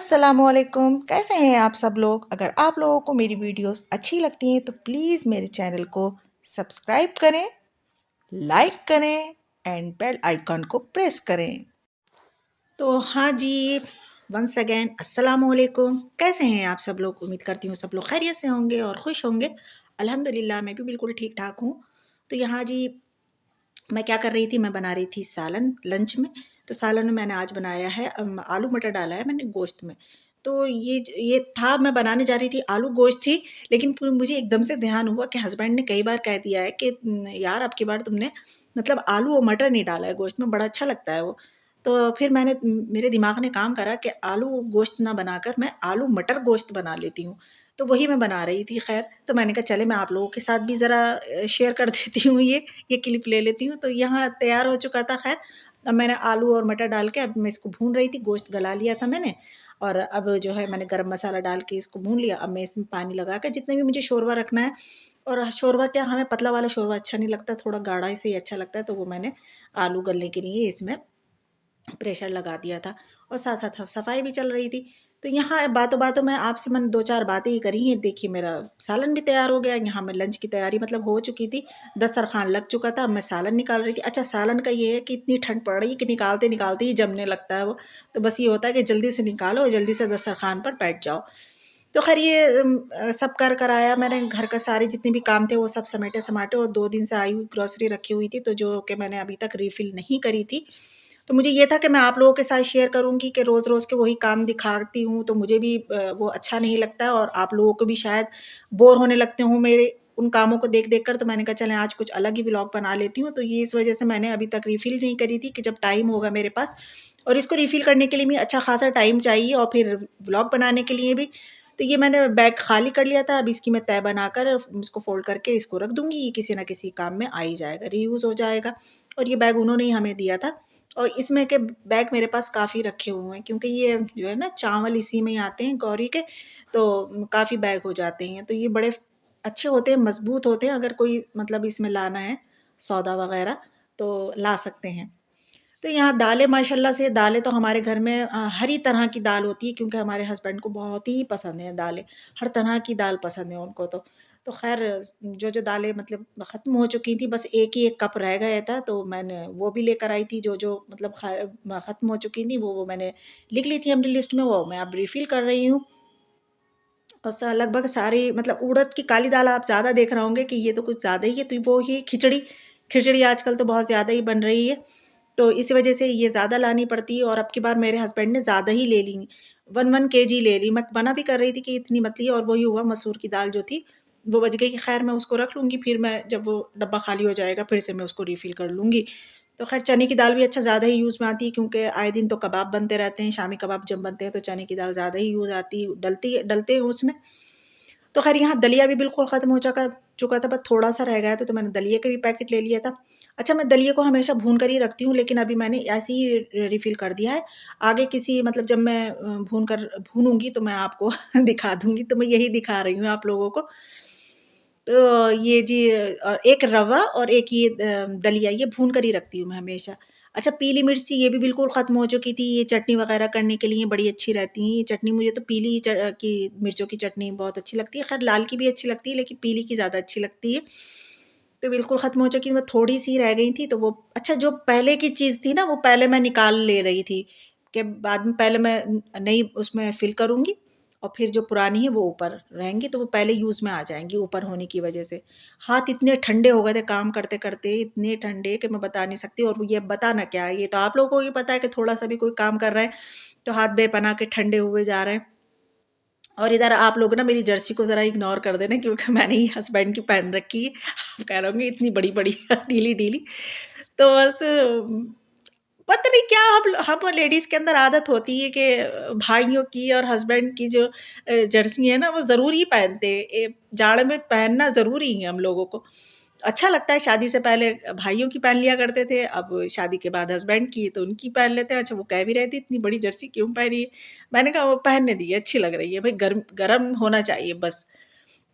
अस्सलामुअलैकुम, कैसे हैं आप सब लोग। अगर आप लोगों को मेरी वीडियोस अच्छी लगती हैं तो प्लीज़ मेरे चैनल को सब्सक्राइब करें, लाइक करें एंड बेल आइकन को प्रेस करें। तो हाँ जी, वंस अगेन अस्सलामुअलैकुम। कैसे हैं आप सब लोग। उम्मीद करती हूँ सब लोग खैरियत से होंगे और खुश होंगे। अल्हम्दुलिल्लाह मैं भी बिल्कुल ठीक ठाक हूँ। तो यहाँ जी मैं क्या कर रही थी, मैं बना रही थी सालन लंच में। तो सालन में मैंने आज बनाया है आलू मटर डाला है मैंने गोश्त में। तो ये था, मैं बनाने जा रही थी, आलू गोश्त थी। लेकिन फिर मुझे एकदम से ध्यान हुआ कि हस्बैंड ने कई बार कह दिया है कि यार अब की बार तुमने मतलब आलू और मटर नहीं डाला है गोश्त में, बड़ा अच्छा लगता है वो। तो फिर मेरे दिमाग ने काम करा कि आलू गोश्त ना बनाकर मैं आलू मटर गोश्त बना लेती हूँ। तो वही मैं बना रही थी। खैर, तो मैंने कहा चले मैं आप लोगों के साथ भी ज़रा शेयर कर देती हूँ, ये क्लिप ले लेती हूँ। तो यहाँ तैयार हो चुका था। खैर, अब मैंने आलू और मटर डाल के अब मैं इसको भून रही थी। गोश्त गला लिया था मैंने और अब जो है मैंने गरम मसाला डाल के इसको भून लिया। अब मैं इसमें पानी लगा के जितने भी मुझे शोरबा रखना है, और शोरबा क्या, हमें पतला वाला शोरबा अच्छा नहीं लगता, थोड़ा गाढ़ा ही से ही अच्छा लगता है। तो वो मैंने आलू गलने के लिए इसमें प्रेशर लगा दिया था और साथ साथ सफाई भी चल रही थी। तो यहाँ बातों बातों में आपसे मैंने दो चार बातें ही करी हैं। देखिए मेरा सालन भी तैयार हो गया। यहाँ मैं लंच की तैयारी मतलब हो चुकी थी, दस्तरखान लग चुका था। अब मैं सालन निकाल रही थी। अच्छा, सालन का ये है कि इतनी ठंड पड़ रही है कि निकालते निकालते ही जमने लगता है वो। तो बस ये होता है कि जल्दी से निकालो और जल्दी से दस्तरखान पर बैठ जाओ। तो खैर ये सब कर कर आया मैंने। घर का सारे जितने भी काम थे वो सब समेटे समाटे, और 2 दिन से आई हुई ग्रॉसरी रखी हुई थी तो जो कि मैंने अभी तक रिफ़िल नहीं करी थी। तो मुझे ये था कि मैं आप लोगों के साथ शेयर करूँगी कि रोज़-रोज़ के वही काम दिखाती हूँ तो मुझे भी वो अच्छा नहीं लगता है, और आप लोगों को भी शायद बोर होने लगते हों मेरे उन कामों को देख-देख कर। तो मैंने कहा चलें आज कुछ अलग ही व्लॉग बना लेती हूँ। तो ये इस वज़ह से मैंने अभी तक रिफ़िल नहीं करी थी कि जब टाइम होगा मेरे पास, और इसको रिफ़िल करने के लिए भी अच्छा खासा टाइम चाहिए और फिर व्लॉग बनाने के लिए भी। तो ये मैंने बैग खाली कर लिया था। अब इसकी मैं तह बनाकर इसको फ़ोल्ड करके इसको रख दूँगी। ये किसी न किसी काम में आ ही जाएगा, रीयूज़ हो जाएगा। और ये बैग उन्होंने ही हमें दिया था। और इसमें के बैग मेरे पास काफ़ी रखे हुए हैं क्योंकि ये जो है ना चावल इसी में ही आते हैं गौरी के। तो काफ़ी बैग हो जाते हैं। तो ये बड़े अच्छे होते हैं, मज़बूत होते हैं। अगर कोई मतलब इसमें लाना है सौदा वग़ैरह तो ला सकते हैं। तो यहाँ दालें माशाल्लाह से, दालें तो हमारे घर में हर ही तरह की दाल होती है क्योंकि हमारे हस्बैंड को बहुत ही पसंद है दालें। हर तरह की दाल पसंद है उनको तो। तो ख़ैर जो दालें मतलब ख़त्म हो चुकी थी, बस एक ही 1 कप रह गया था तो मैंने वो भी लेकर आई थी। जो मतलब ख़त्म हो चुकी थी वो मैंने लिख ली थी अपनी लिस्ट में, वो मैं अब रिफ़िल कर रही हूँ। और लगभग सारी मतलब उड़द की काली दाल आप ज़्यादा देख रहे होंगे कि ये तो कुछ ज़्यादा ही है। तो वो ही खिचड़ी, खिचड़ी आजकल तो बहुत ज़्यादा ही बन रही है। तो इसी वजह से ये ज़्यादा लानी पड़ती है, और अब की बार मेरे हस्बैंड ने ज़्यादा ही ले ली, 1-1 केजी ले ली। मैं मना भी कर रही थी कि इतनी मत लिया, और वही हुआ, मसूर की दाल जो थी वो बच गई। खैर मैं उसको रख लूँगी, फिर मैं जब वो डब्बा खाली हो जाएगा फिर से मैं उसको रिफ़िल कर लूँगी। तो खैर चने की दाल भी अच्छा ज़्यादा ही यूज़ में आती है क्योंकि आए दिन तो कबाब बनते रहते हैं, शामी कबाब जब बनते हैं तो चने की दाल ज़्यादा ही यूज़ आती डलते हैं उसमें। तो खैर यहाँ दलिया भी बिल्कुल ख़त्म हो चुका था, बस थोड़ा-सा रह गया था तो मैंने दलिये का भी पैकेट ले लिया था। अच्छा, मैं दलिये को हमेशा भून कर ही रखती हूँ लेकिन अभी मैंने ऐसे ही रिफ़िल कर दिया है। आगे किसी मतलब जब मैं भूनूँगी तो मैं आपको दिखा दूँगी, तो मैं यही दिखा रही हूँ आप लोगों को। तो ये जी एक रवा और एक ये दलिया, ये भून कर ही रखती हूँ मैं हमेशा। अच्छा, पीली मिर्ची ये भी बिल्कुल ख़त्म हो चुकी थी। ये चटनी वग़ैरह करने के लिए बड़ी अच्छी रहती हैं ये चटनी। मुझे तो पीली की मिर्चों की चटनी बहुत अच्छी लगती है। ख़ैर लाल की भी अच्छी लगती है लेकिन पीली की ज़्यादा अच्छी लगती है। तो बिल्कुल ख़त्म हो चुकी, मैं थोड़ी-सी रह गई थी तो वो अच्छा, जो पहले की चीज़ थी ना वो पहले मैं निकाल ले रही थी कि बाद में पहले मैं नई उसमें फ़िल करूँगी और फिर जो पुरानी है वो ऊपर रहेंगी तो वो पहले यूज़ में आ जाएँगी ऊपर होने की वजह से। हाथ इतने ठंडे हो गए थे काम करते-करते, इतने ठंडे कि मैं बता नहीं सकती। और ये बताना क्या है, ये तो आप लोगों को ही पता है कि थोड़ा-सा भी कोई काम कर रहा है तो हाथ बेपनाह के ठंडे हुए जा रहे हैं। और इधर आप लोग ना मेरी जर्सी को ज़रा इग्नोर कर देना क्योंकि मैंने ही हस्बैंड की पहन रखी है। आप कह रहे होंगे इतनी बड़ी-बड़ी ढीली-ढीली। तो बस पता नहीं क्या हम लेडीज़ के अंदर आदत होती है कि भाइयों की और हस्बैंड की जो जर्सी है ना वो ज़रूर ही पहनते हैं। जाड़े में पहनना ज़रूरी है हम लोगों को। अच्छा लगता है। शादी से पहले भाइयों की पहन लिया करते थे, अब शादी के बाद हस्बैंड की तो उनकी पहन लेते हैं। अच्छा, वो कह भी रही थी इतनी बड़ी जर्सी क्यों पहनी है? मैंने कहा वो पहनने दी है, अच्छी लग रही है। भाई गरम गरम होना चाहिए बस।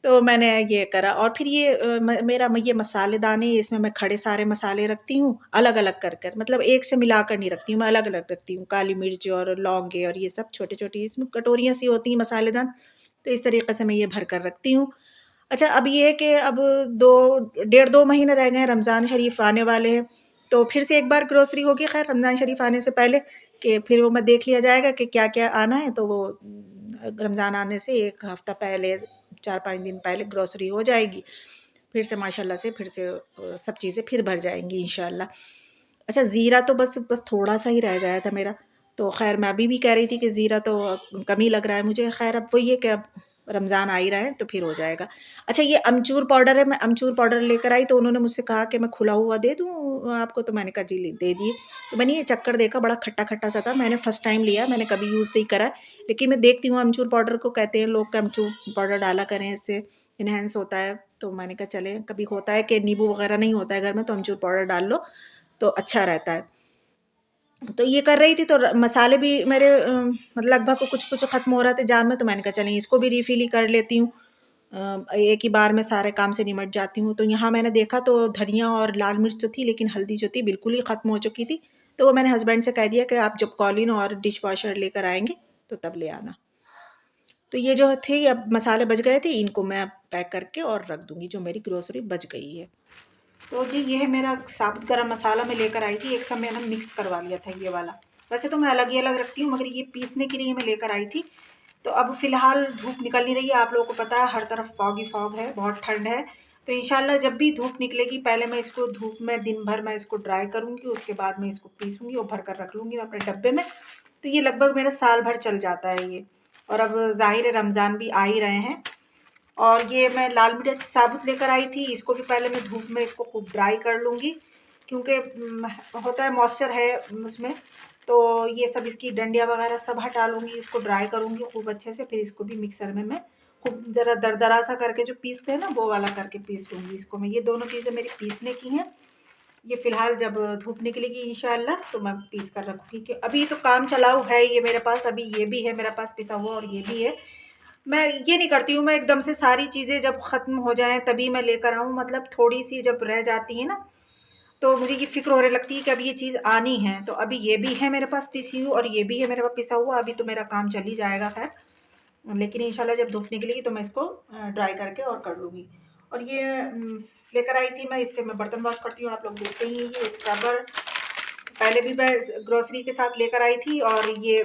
तो मैंने ये करा और फिर ये मेरा ये मसालेदाने इसमें मैं खड़े सारे मसाले रखती हूँ अलग अलग कर कर, मतलब एक से मिलाकर नहीं रखती हूँ, मैं अलग अलग रखती हूँ। काली मिर्च और लौंगे और ये सब छोटे छोटे इसमें कटोरियाँ सी होती हैं मसालेदान, तो इस तरीके से मैं ये भर कर रखती हूँ। अच्छा, अब ये कि अब 2 महीने रह गए हैं, रमज़ान शरीफ आने वाले हैं, तो फिर से एक बार ग्रोसरी होगी खैर रमज़ान शरीफ आने से पहले, कि फिर वो मैं देख लिया जाएगा कि क्या क्या आना है, तो वो रमज़ान आने से एक हफ़्ता पहले 4-5 दिन पहले ग्रोसरी हो जाएगी, फिर से माशाल्लाह से फिर से सब चीज़ें फिर भर जाएंगी इंशाल्लाह। अच्छा, ज़ीरा तो बस थोड़ा सा ही रह गया था मेरा, तो खैर मैं अभी भी कह रही थी कि ज़ीरा तो कम ही लग रहा है मुझे, खैर अब वो ये कि अब रमज़ान आ ही रहा है तो फिर हो जाएगा। अच्छा, ये अमचूर पाउडर है, मैं अमचूर पाउडर लेकर आई, तो उन्होंने मुझसे कहा कि मैं खुला हुआ दे दूँ आपको, तो मैंने कहा जी दे दिए। तो मैंने ये चक्कर देखा, बड़ा खट्टा खट्टा सा था, मैंने फ़र्स्ट टाइम लिया, मैंने कभी यूज़ नहीं करा, लेकिन मैं देखती हूँ अमचूर पाउडर को कहते हैं लोग कि अमचूर पाउडर डाला करें, इससे इन्हेंस होता है, तो मैंने कहा चले, कभी होता है कि नींबू वगैरह नहीं होता है घर में, तो अमचूर पाउडर डाल लो तो अच्छा रहता है। तो ये कर रही थी, तो मसाले भी मेरे मतलब लगभग कुछ कुछ ख़त्म हो रहे थे जार में, तो मैंने कहा चलें इसको भी रिफ़िल ही कर लेती हूँ, एक ही बार में सारे काम से निमट जाती हूँ। तो यहाँ मैंने देखा तो धनिया और लाल मिर्च तो थी, लेकिन हल्दी जो थी बिल्कुल ही ख़त्म हो चुकी थी, तो वो मैंने हस्बैंड से कह दिया कि आप जब कॉलिन और डिश वॉशर लेकर आएंगे तो तब ले आना। तो ये जो थे अब मसाले बच गए थे, इनको मैं पैक करके और रख दूँगी, जो मेरी ग्रोसरी बच गई है। तो जी ये है मेरा साबुत गरम मसाला, मैं लेकर आई थी, एक समय मैंने मिक्स करवा लिया था ये वाला, वैसे तो मैं अलग ही अलग रखती हूँ, मगर ये पीसने के लिए मैं लेकर आई थी। तो अब फ़िलहाल धूप निकल नहीं रही है, आप लोगों को पता है हर तरफ फॉग ही फॉग है, बहुत ठंड है, तो इंशाल्लाह जब भी धूप निकलेगी पहले मैं इसको धूप में दिन भर मैं इसको ड्राई करूँगी, उसके बाद मैं इसको पीसूँगी और भर कर रख लूँगी मैं अपने डब्बे में। तो ये लगभग मेरा साल भर चल जाता है ये। और अब ज़ाहिर है रमज़ान भी आ ही रहे हैं, और ये मैं लाल मिर्च साबुत लेकर आई थी, इसको भी पहले मैं धूप में इसको खूब ड्राई कर लूँगी, क्योंकि होता है मॉइस्चर है उसमें, तो ये सब इसकी डंडियाँ वगैरह सब हटा लूँगी, इसको ड्राई करूँगी खूब अच्छे से, फिर इसको भी मिक्सर में मैं खूब ज़रा दरदरा सा करके जो पीसते हैं ना वो वाला करके पीस लूँगी इसको मैं। ये दोनों चीज़ें मेरी पीसने की हैं, ये फ़िलहाल जब धूप निकलेगी इंशाल्लाह तो मैं पीस कर रखूँगी, कि अभी तो काम चलाऊ है ये मेरे पास, अभी ये भी है मेरे पास पिसा हुआ और ये भी है। मैं ये नहीं करती हूँ, मैं एकदम से सारी चीज़ें जब ख़त्म हो जाएँ तभी मैं लेकर आऊँ, मतलब थोड़ी-सी जब रह जाती है ना, तो मुझे ये फ़िक्र होने लगती है कि अब ये चीज़ आनी है, तो अभी ये भी है मेरे पास पिसी हुई और ये भी है मेरे पास पिसा हुआ, अभी तो मेरा काम चल ही जाएगा खैर। लेकिन इंशाल्लाह जब धूप निकलेगी तो मैं इसको ड्राई करके और कर लूँगी। और ये लेकर आई थी मैं, इससे मैं बर्तन वॉश करती हूँ, आप लोग देखते ही हैं ये स्क्रबर, पहले भी मैं ग्रोसरी के साथ लेकर आई थी, और ये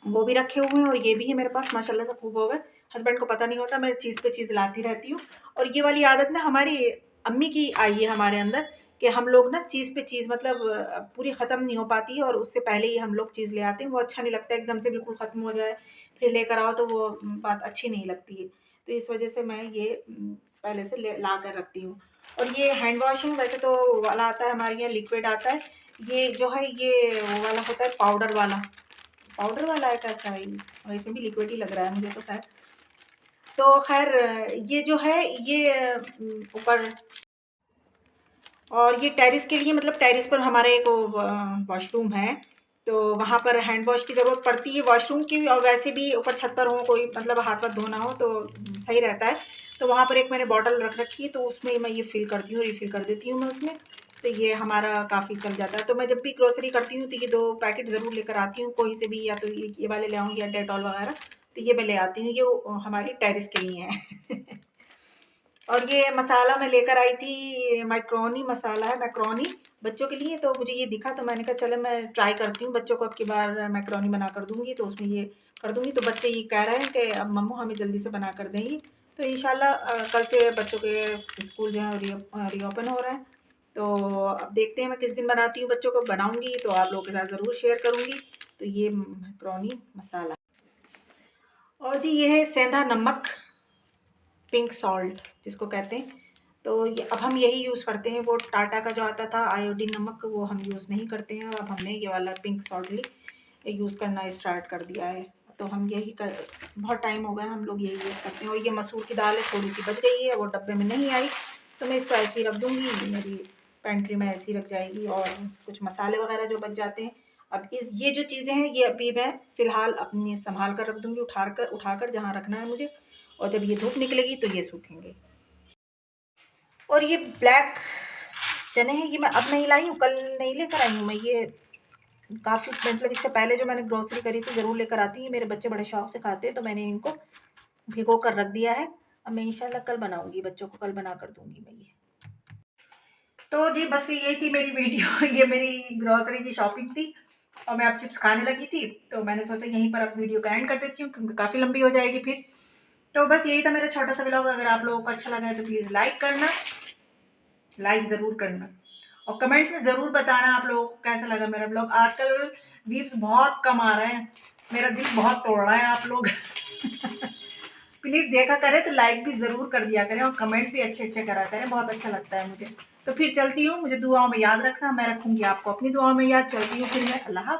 वो भी रखे हुए हैं और ये भी है मेरे पास, माशाल्लाह से खूब हो गए। हस्बैंड को पता नहीं होता, मैं चीज़ पे चीज़ लाती रहती हूँ, और ये वाली आदत ना हमारी अम्मी की आई है हमारे अंदर, कि हम लोग ना चीज़ पे चीज़ मतलब पूरी ख़त्म नहीं हो पाती है और उससे पहले ही हम लोग चीज़ ले आते हैं, वो अच्छा नहीं लगता एकदम से बिल्कुल ख़त्म हो जाए फिर लेकर आओ, तो वो बात अच्छी नहीं लगती है। तो इस वजह से मैं ये पहले से ले ला कर रखती हूँ। और ये हैंड वॉश है, वैसे तो वो वाला आता है हमारे यहाँ लिक्विड आता है, ये जो है ये वो वाला होता है पाउडर वाला, पाउडर वाला है कैसा है ये? और इसमें भी लिक्विड ही लग रहा है मुझे तो खैर। तो खैर ये जो है ये ऊपर, और ये टेरेस के लिए, मतलब टेरेस पर हमारा एक वॉशरूम है, तो वहाँ पर हैंड वॉश की ज़रूरत पड़ती है वॉशरूम की, और वैसे भी ऊपर छत पर हो कोई मतलब हाथ वाथ धोना हो तो सही रहता है। तो वहाँ पर एक मैंने बॉटल रख रखी है, तो उसमें मैं ये फ़िल करती हूँ, रिफ़िल कर देती हूँ मैं उसमें, तो ये हमारा काफ़ी चल जाता है। तो मैं जब भी ग्रोसरी करती हूँ तो ये 2 पैकेट ज़रूर लेकर आती हूँ कहीं से भी, या तो ये वाले ले आऊँ या डेटॉल वगैरह, तो ये मैं ले आती हूँ, ये हमारी टेरेस के लिए है। और ये मसाला मैं लेकर आई थी, मैक्रोनी मसाला है, मैक्रोनी बच्चों के लिए, तो मुझे ये दिखा तो मैंने कहा चलो मैं ट्राई करती हूँ, बच्चों को अब की बार मैक्रोनी बना कर दूँगी, तो उसमें ये कर दूँगी, तो बच्चे ये कह रहे हैं कि अब मम्मू हमें जल्दी से बना कर देंगी। तो इंशाल्लाह कल से बच्चों के स्कूल जो है रीओपन हो रहा है, तो अब देखते हैं मैं किस दिन बनाती हूँ, बच्चों को बनाऊँगी तो आप लोगों के साथ ज़रूर शेयर करूँगी। तो ये मैक्रोनी मसाला, और जी ये है सेंधा नमक, पिंक सॉल्ट जिसको कहते हैं, तो ये अब हम यही यूज़ करते हैं, वो टाटा का जो आता था आयोडीन नमक वो हम यूज़ नहीं करते हैं, और अब हमने ये वाला पिंक सॉल्ट ही यूज़ करना स्टार्ट कर दिया है। तो हम यही कर, बहुत टाइम हो गया हम लोग यही यूज़ करते हैं। और ये मसूर की दाल है, थोड़ी सी बच गई है, वो डब्बे में नहीं आई, तो मैं इसको ऐसे ही रख दूँगी, मेरी पेंट्री में ऐसी रख जाएगी, और कुछ मसाले वगैरह जो बच जाते हैं, अब ये जो चीज़ें हैं ये अभी मैं फ़िलहाल अपनी संभाल कर रख दूँगी, उठाकर जहाँ रखना है मुझे, और जब ये धूप निकलेगी तो ये सूखेंगे। और ये ब्लैक चने हैं, ये मैं अब नहीं लाई हूँ, कल नहीं लेकर आई हूँ मैं। ये काफ़ी मतलब इससे पहले जो मैंने ग्रोसरी करी थी ज़रूर लेकर आती हूँ, मेरे बच्चे बड़े शौक से खाते हैं, तो मैंने इनको भिगो कर रख दिया है। अब मैं इंशाल्लाह कल बनाऊंगी, बच्चों को कल बना कर दूंगी मैं ये। तो जी बस यही थी मेरी वीडियो ये मेरी ग्रोसरी की शॉपिंग थी, और मैं अब चिप्स खाने लगी थी, तो मैंने सोचा यहीं पर अब वीडियो का एंड कर देती हूँ क्योंकि काफ़ी लंबी हो जाएगी फिर। तो बस यही था मेरा छोटा सा व्लॉग। अगर आप लोगों को अच्छा लगा है तो प्लीज़ लाइक करना, लाइक ज़रूर करना, और कमेंट में ज़रूर बताना आप लोगों को कैसा लगा मेरा ब्लॉग। आजकल व्यूज़ बहुत कम आ रहे हैं, मेरा दिल बहुत तोड़ रहा है आप लोग प्लीज़ देखा करें तो लाइक भी ज़रूर कर दिया करें, और कमेंट्स भी अच्छे अच्छे करा करें, बहुत अच्छा लगता है मुझे। तो फिर चलती हूँ, मुझे दुआओं में याद रखना, मैं रखूँगी आपको अपनी दुआओं में याद। चलती हूँ फिर मैं, अल्लाह हाफ़िज़।